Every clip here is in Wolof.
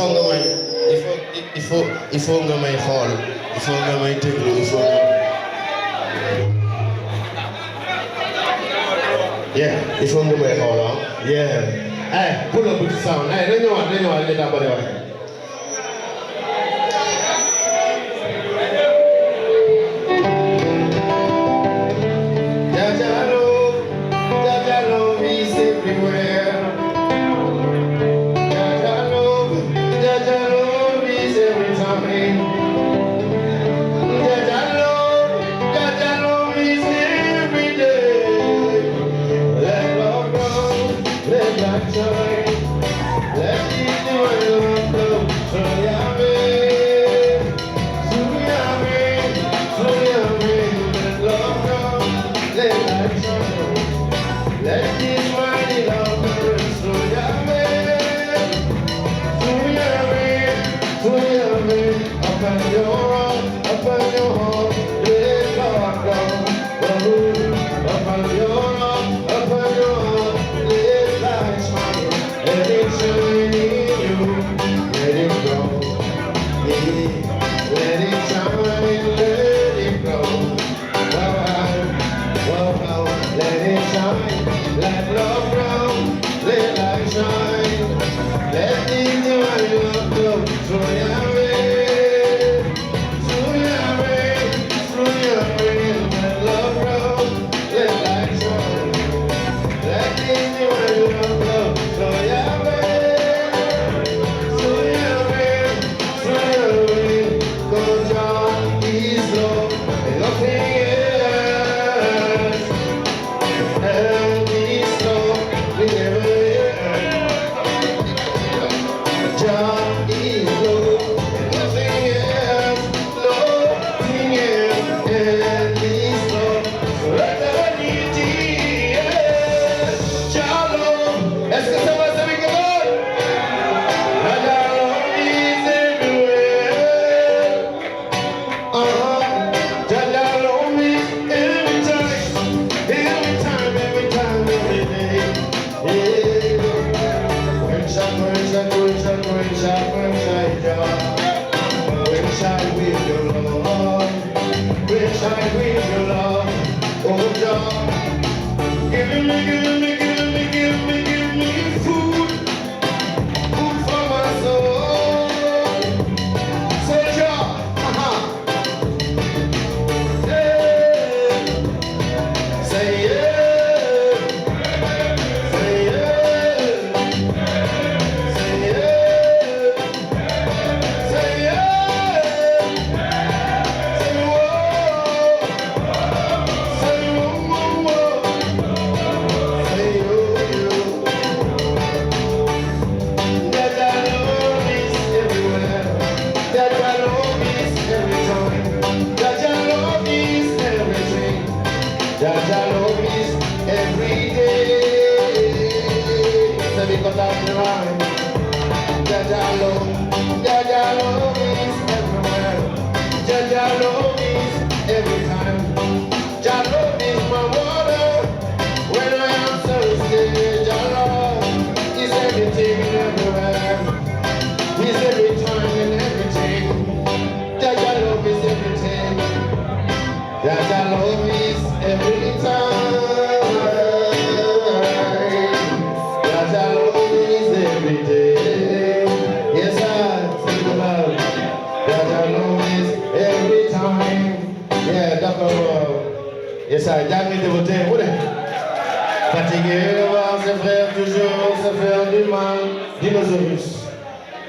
faut nga may il faut nga may xool il faut nga may déglu il faut il faut nga may xool hey pull up with the sound hey dañu ñëwaat li daa bëri waxe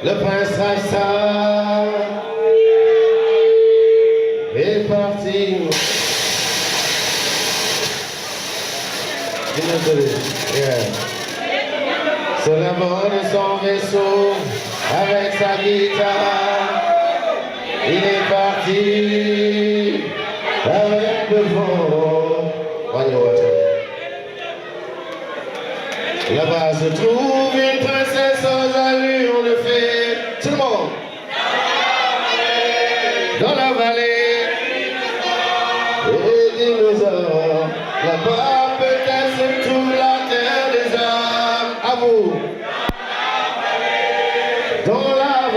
Le prince Raissa est parti. Sur la bord de son vaisseau, avec sa guitare, il est parti avec le vent. Là-bas se trouve une princesse aux allures de fée. Tout le monde. Dans la vallée des dinosaures. Là-bas peut-être se trouve la terre des hommes. À vous. Dans la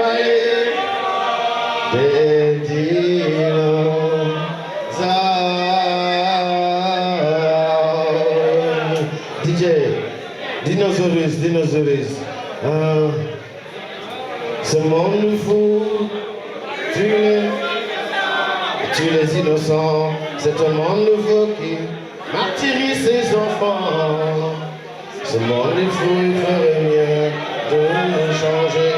dinosaures. Ce monde fou, tu les innocents, c'est un monde nouveau qui martyrise ses enfants. Ce monde est fou, il ferait mieux de changer.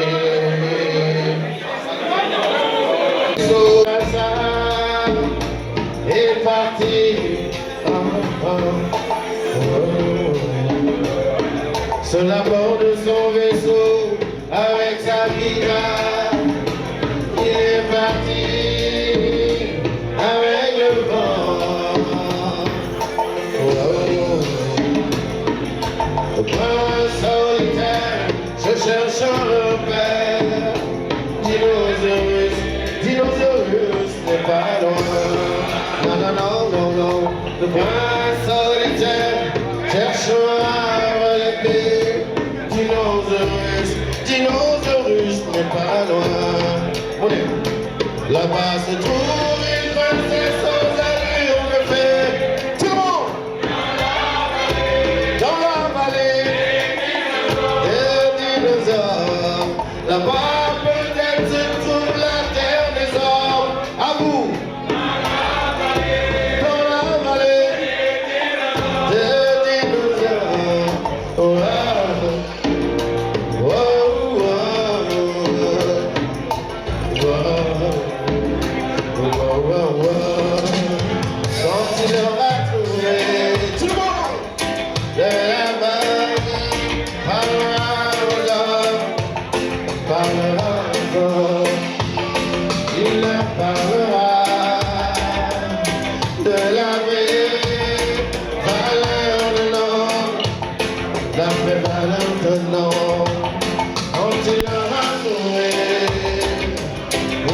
Est parti sur la bord de son vaisseau avec sa guitare. Il est parti avec le vent. Le prince solitaire, je cherche un repère. Dinosaurus n'est pas loin. Non, non, non, non, non. Le prince solitaire cherche à relever. Dinosaurus n'est pas loin. On est là-bas se trouve une princesse aux allures de fée. Tout le monde dans la vallée des dinosaures. Là-bas peut-être se trouve la terre des hommes. À vous. Dans la vallée des dinosaures. Oh, oh, oh, oh, oh, oh. Quand il aura trouvé tout le monde de là-bas, parlera encore, il leur parlera de la vraie valeur de l'homme, la vraie valeur de l'homme. Quand il aura trouvé,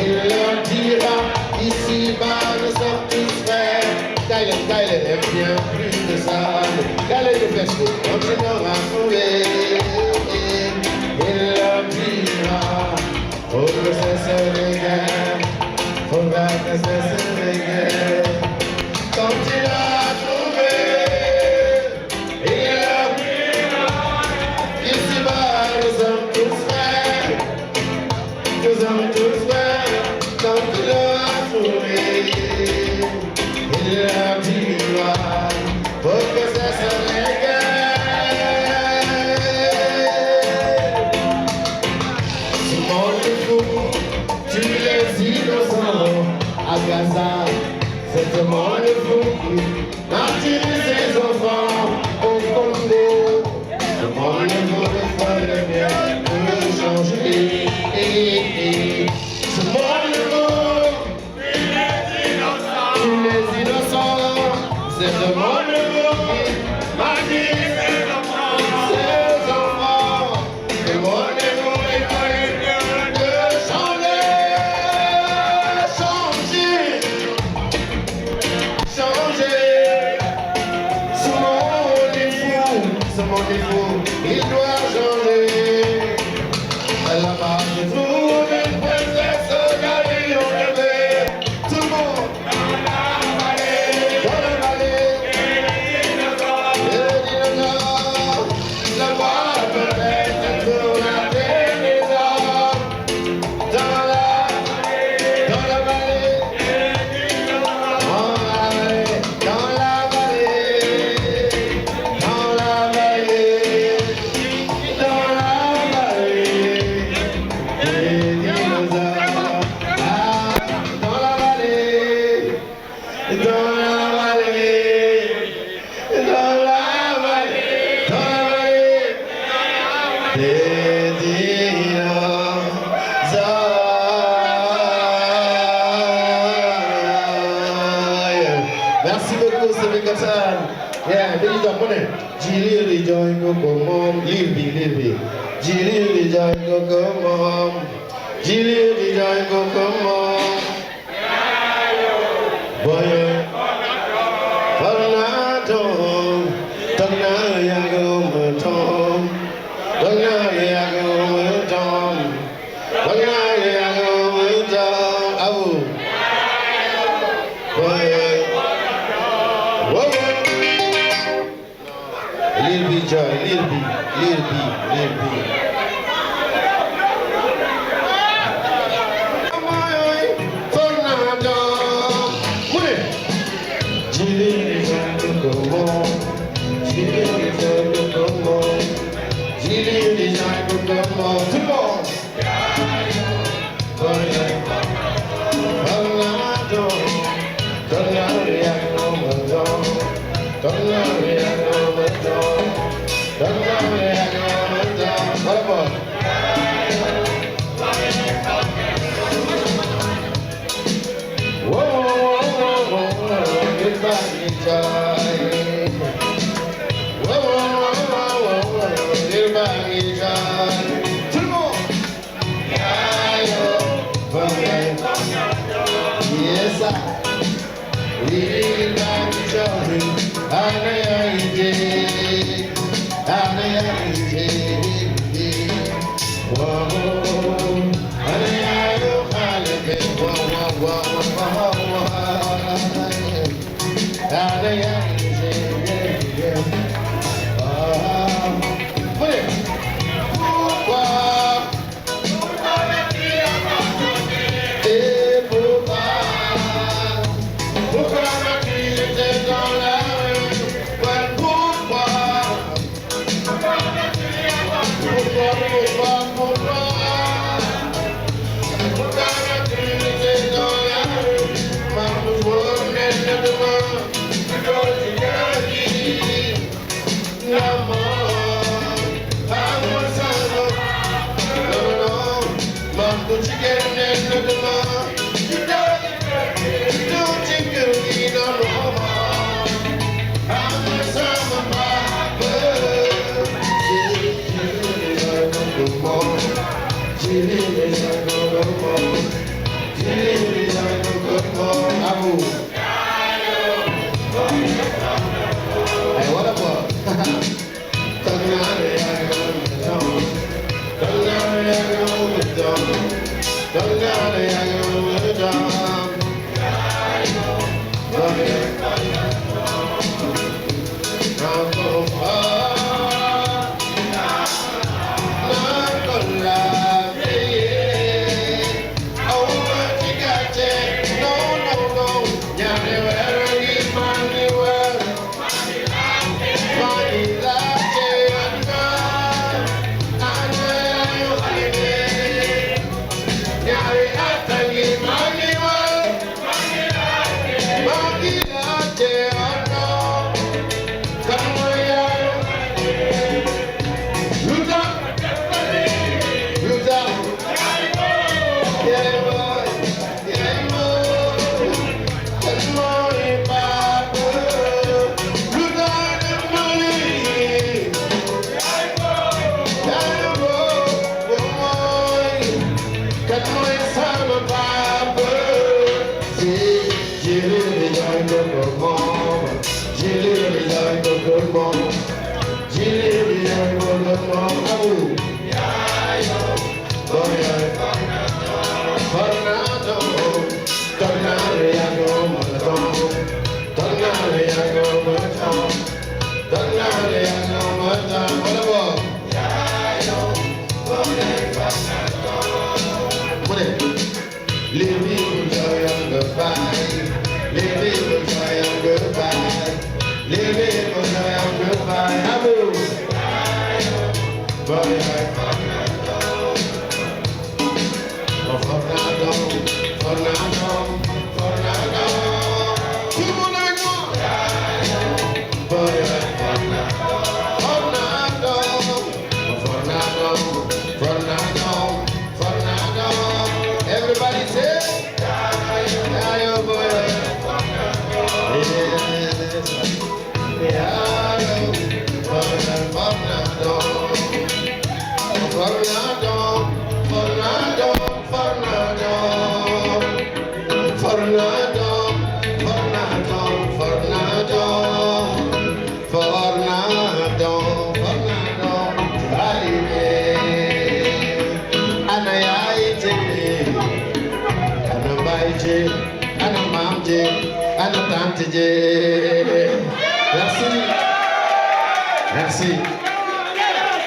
il leur dira, ici-bas nous sommes tous frères. Kylie aime bien plus que ça. Kylie le festival. Quand il aura trouvé, il leur dira, faut que cesse les guerres, faudra que cesse les guerres. Quand il aura trouvé, il leur dira, ici-bas nous sommes tous frères. Nous sommes tous frères. Quand il aura trouvé, il leur dira, faut que cesse les guerres. Ce monde est fou, tu les innocents. À Gaza, c'est un monde fou qui martyrise ses enfants. Au Congo, ce monde est fou, il faudrait bien le changer. Ce monde est fou, tu les innocents. C'est un monde fou qui martyrise ses enfants. Le monde est fou, il faudrait bien le changer. Ce monde est fou, il doit changer. Là-bas je trouve une princesse aux allures de fée. Tout le monde dans la vallée des dinosaures. Là-bas peut-être pour la terre des hommes. Dans la vallée des dinosaures. Dans la vallée Merci beaucoup, c'est bien comme ça. Yeah, there you go, money. Jili join go mom, Lil Jili join go mom. Jili join go mom. Boy, Tom, Tana yago Tom, Tana yago Tom, Tana yago Tom. Abu. Boy. Lil B joy, Lil B. Lil B. Tornado. Money. Jilly design to come on. Jilly design to come on. Jilly design to come on. Come on. Tornado. Tornado. What about? Whoa, get back in time. Whoa, get back in time. Come on. Yes, I. Get back in time.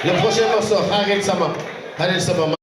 Le prochain morceau, Harit Sama. Harit Sama.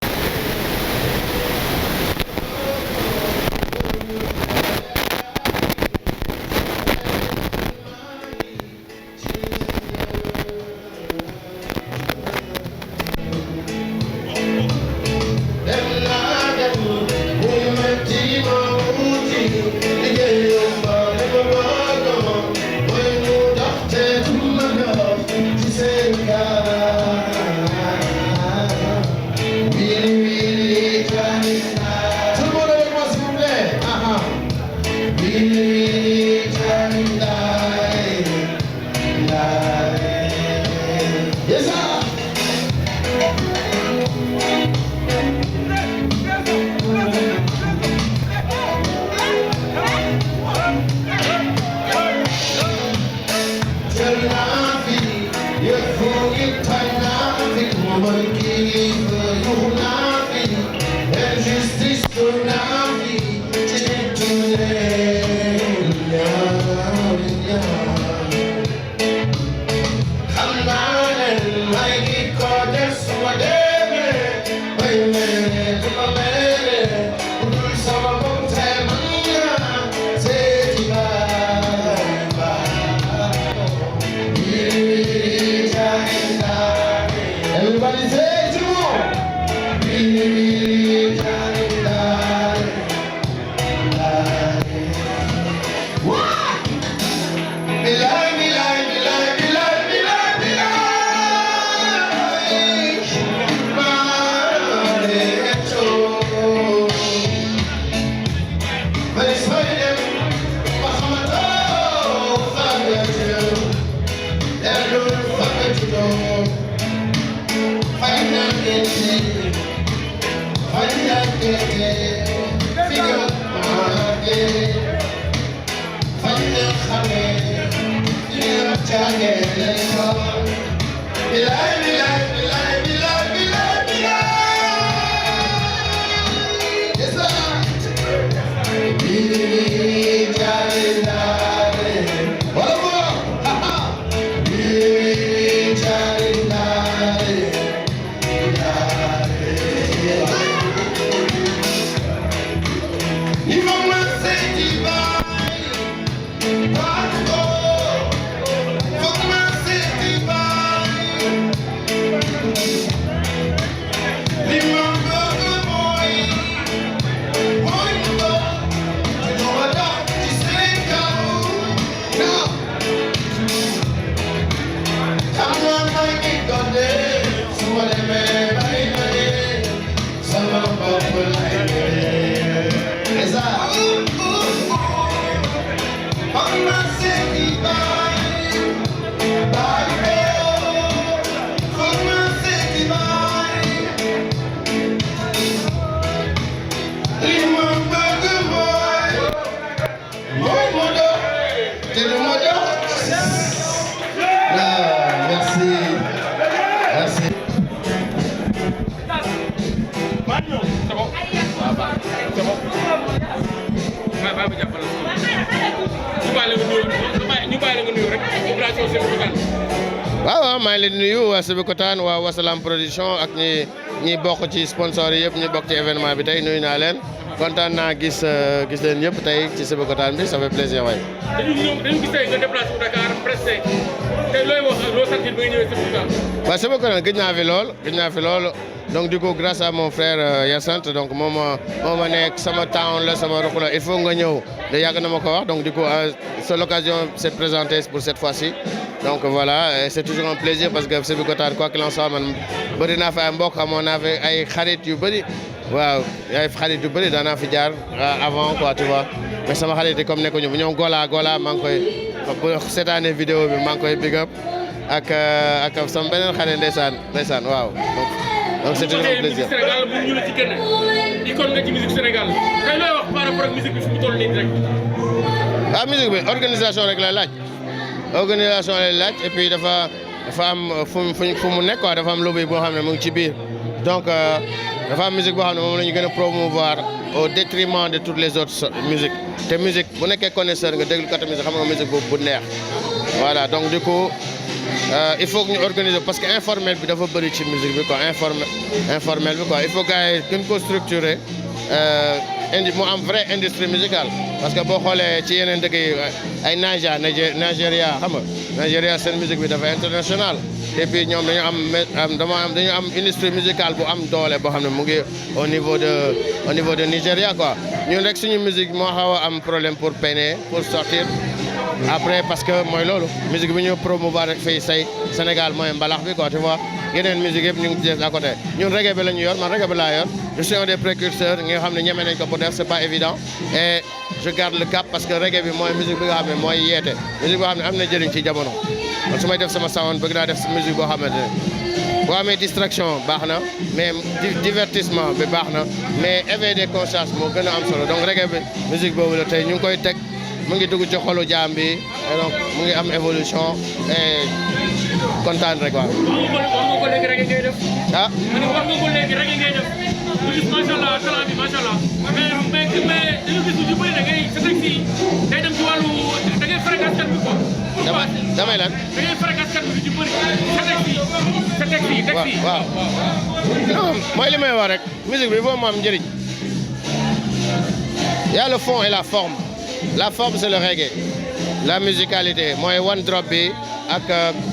waaw maa ngi leen di nuyu waa Sébikotane waa Wasalam production ak ñi bokk ci sponsor yi yëpp ñi bokk ci événement bi tey nuyu naa leen kontaan naa gis leen ñëpp tey ci Sébikotane bi ça fait plaisir waay. dañu gis tey nga déplacé wu Dakar presque tey looy wax loo sant ba nga ñëwee Sébikotane. waaw Sébikotane gëj naa fi lool donc du coup grâce à mon frère Yassant donc moom ma nekk sama town la sama ruq la il faut nga ñëw de yàgg na ma ko wax donc du coup c'est l'occasion s'est présentée pour cette fois-ci. Donc voilà, c'est toujours un plaisir parce que Sébikotane quoi qu'il en soit man bëri naa fi ay mbokk amoon naa fi ay xarit yu bëri waaw ay xarit yu bëri daan naa fi jaar avant quoi tu vois mais sama xarit yi comme nekkuñu bu ñoom Gola maa ngi koy seetaane vidéo bi maa ngi koy big up ak sama beneen xarit ndeysaan waaw donc c'est toujours un plaisir. Sénégal bu ñu la ci génne icône nga ci musique Sénégal kay looy wax par rapport ak musique bi fu mu toll nii rek. ah musique bi organisation rek lay laaj. organisation lay laaj et puis dafa am fu mu nekk quoi dafa am lobby boo xam ne mu ngi ci biir donc dafa am musique boo xam ne moom la ñu gën a promouvoir au détriment de toutes les autres musiques te musique bu nekkee connaisseur nga déglu kata musique xam nga musique bu neex voilà donc du coup il faut que ñu organiser parce que informel bi dafa bëri ci musique bi quoi informel bi quoi il faut gars yi gën ko structurer mu am vraie industrie musicale parce que boo xoolee ci yeneen dëkk yi ay Nigeria xam nga Nigeria seen musique bi dafa international et puis ñoom dañu am industrie musicale bu am doole boo xam ne mu ngi au niveau de Nigeria quoi ñun rek suñu musique moo xaw a am problème pour peiner pour sortir après parce que mooy loolu musique bi ñu promouvoir rek fii say Sénégal mooy mbalax bi quoi tu vois yeneen musique yëpp ñu ngi des à côté ñun reggae bi la ñu yor man reggae bi laa yor je suis un des précurseurs nga xam ne ñeme nañ ko pour def c'est pas évident et je garde le cap parce que reggae bi mooy musique bi nga xam ne mooy yeete musique boo xam ne am na jëriñ ci jamono man su may def sama sound bëgg naa def musique boo xamante ne boo amee distraction baax na mais divertissement bi baax na mais éveil des consciences moo gën a am solo donc reggae bi musique boobu la tey ñu ngi koy teg mu ngi dugg ci xolu jaam bi et donc mu ngi am évolution et kontaan rek waaw. wax nga ko léegi reggae ngay def. ah. ma ne wax nga ko léegi reggae ngay def. ñu gis macha allah talent bi macha allah mais dañu gis lu bëri da ngay sa texte yi day dem ci wàllu da ngay fréquence kat bi quoi. damay lan. da ngay fréquence kat bi ci bëri sa texte yi. waaw non mooy li may wax rek musique bi foofu mu am njëriñ y a le fond et la forme. La forme c'est le reggae la musicalité mooy one drop bi ak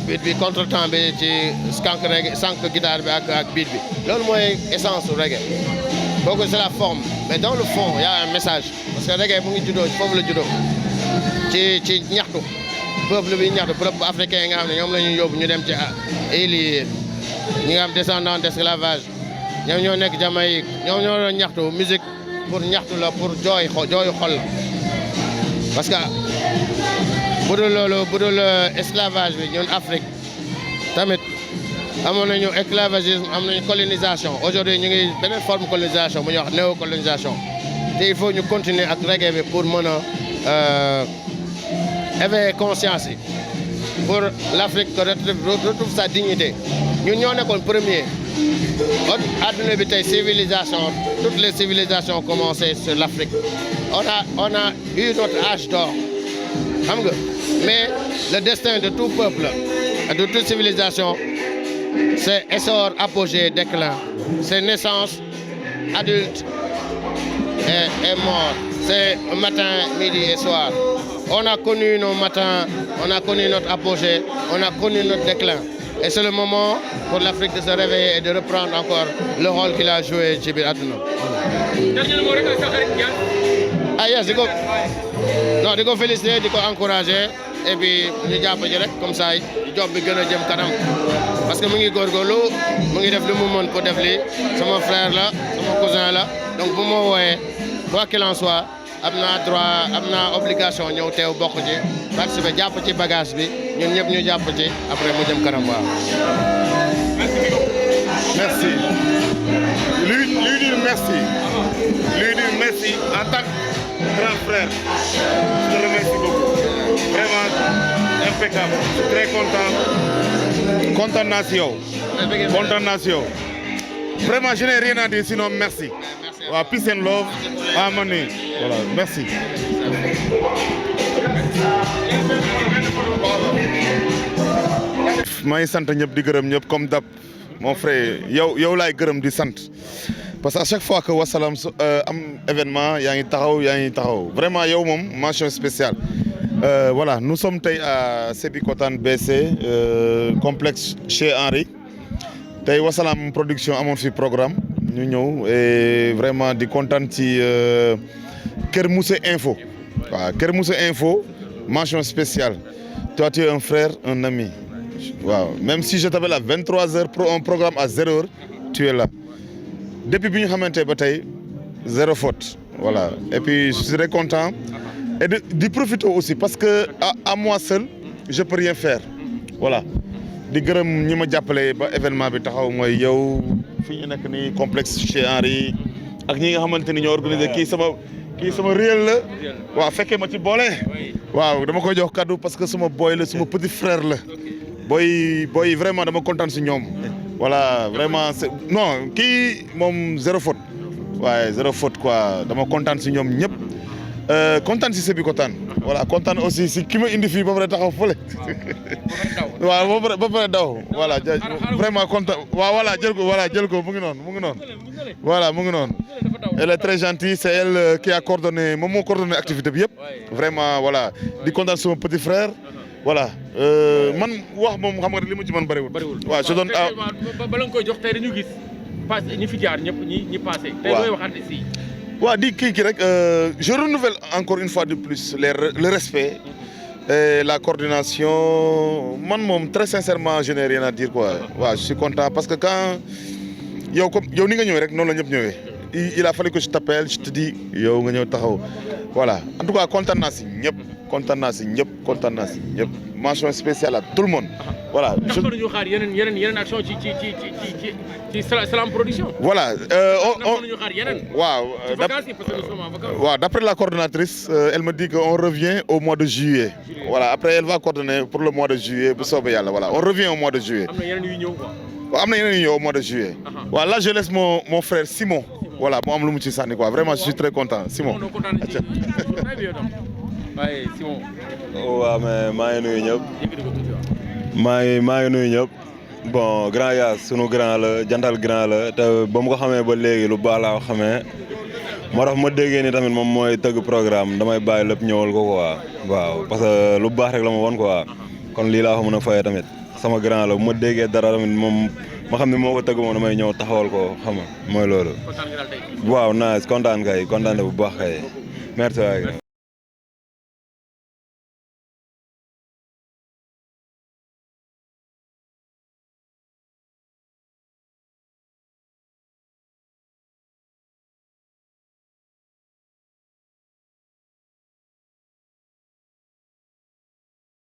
beat bi contretemps bi ci skank reggae skank guitare bi ak beat bi loolu mooy essence su reggae kooku c'est la forme mais dans le fond il y a un message parce que reggae mu ngi juddoo foofu la juddoo ci ñaxtu peuple bi ñaxtu peuple africain yi nga xam ne ñoom la ñuy yóbbu ñu dem ci îles yi ñi nga xam descendant d'esclavage ñoom ñoo nekk Jamaïque ñoom ñoo doon ñaxtu musique pour ñaxtu la pour jooyu xol la parce que bu dul esclavage bi ñun Afrique tamit amoon nañu esclavagisme am nañu colonisation aujourd'hui ñu ngi beneen forme colonisation bu ñuy wax néocolonisation te il faut ñu continuer ak reggae bi pour mën a éveiller conscience yi pour l'Afrique retrouve sa dignité ñun ñoo nekkoon premier adduna bi tey civilisation toutes les civilisations ont commencé sur l'Afrique on a eu notre âge d'or xam nga mais le destin de tout peuple et de toute civilisation c'est essor apogée déclin c'est naissance adulte et mort c'est matin midi et soir on a connu nos matins on a connu notre apogée on a connu notre déclin et c'est le moment pour l'Afrique de se réveiller et de reprendre encore le rôle qu'il a joué ci biir àdduna. Yes di ko féliciter di ko encourager et puis ñu jàpp ji rek comme ça job bi gën a jëm kanam parce que mu ngi góorgóorlu mu ngi def lu mu mën pour def lii sama frère la sama cousin la donc bu ma wooyee quoi qu'il en soit am naa droit am naa obligation ñëw teew bokk ci participer jàpp ci bagage bi ñun ñëpp ñu jàpp ci après mu jëm kanam waaw. Merci. Lui dire merci en tant que grand frère. Je te remercie beaucoup. Vraiment impeccable. Je suis très content. Condamnation. Vraiment, je n'ai rien à dire sinon merci. Peace and love. Harmony. Voilà, merci. maa ngi sant ñëpp di gërëm ñëpp comme d'hab mon frère yow laay gërëm di sant parce que à chaque fois que Wassalam am événement yaa ngi taxaw vraiment yow moom mention spéciale voilà nous sommes tey à Sébikotane BC complexe Cheikh Henry tey Wassalam production amoon fi programme ñu ñëw et vraiment di kontaan ci Kër Mousse Info waaw Kër Mousse Info mention spéciale toi tu es un frère un ami waaw même si je t'appelle à 23h pour un programme à 0h tu es là depuis bi ñu xamante ba tey zéro faute voilà et puis je suis très content et di profiter aussi parce que à moi seul je peux rien faire voilà di gërëm ñi ma jàppale ba événement bi taxaw mooy yow fi ñu nekk nii complexe Cheikh Henry ak ñi nga xamante ni ñoo organisé kii sama réel la waaw fekkee ma ci boole waaw dama koy jox cadeau parce que suma boy la suma petit frère la boy vraiment dama kontaan si ñoom voilà vraiment non kii moom zéro faute waaye zéro faute quoi dama kontaan si ñoom ñëpp kontaan si Sébikotane voilà kontaan aussi si ki ma indi fii ba pare taxaw fële waaw ba pare daw voilà vraiment kontaan waaw voilà jël ko mu ngi noonu voilà mu ngi noonu elle est très gentille c'est elle qui a coordonné moom moo coordonné activité bi yëpp vraiment voilà di kontaan sama petit frère voilà man wax moom xam nga li ma ci mën bëriwul waaw je donne bala nga koy jox tey dañu gis passé ñi fi jaar ñëpp ñi passé tey looy wax artiste yi waaw di kii rek je renouvelle encore une fois de plus le respect et la coordination man moom très sincèrement je n'ai rien à dire quoi waaw je suis content parce que quand yow ni nga ñëwee rek noonu la ñëpp ñëwee il a fallu que je t'appelle je te dis yow nga ñëw taxaw voilà en tout cas kontaan naa si ñëpp mention spéciale à tout le monde voilà. ndax ñu xaar yeneen action ci Salam Production. voilà ñu xaar yeneen. waaw d'après la coordonnatrice elle me dit qu'on revient au mois de juillet. voilà après elle va coordonner pour le mois de juillet bu soobee yàlla voilà on revient au mois de juillet. am na yeneen yu ñëw quoi. waaw am na yeneen yu ñëw au mois de juillet. voilà là je laisse mon frère Simon. voilà mu am lu mu ci sànni quoi vraiment je suis très content Simon. Simon. waaw mais maa ngi nuyu ñëpp. maa ngi nuyu ñëpp. bon grand Yaas sunu grand la jantal grand la te ba mu ko xamee ba léegi lu baax laa ko xamee moo tax ma déggee ni tamit moom mooy tëgg programme damay bàyyi lépp ñëwal ko quoi waaw parce que lu baax rek la ma woon quoi kon lii laa ko mën a fayee tamit sama grand la bu ma déggee dara tamit moom ma xam ne moo ko tëgg moom damay ñëw taxawal ko xam nga mooy loolu. waaw nice kontaan bu baax kay merci waay.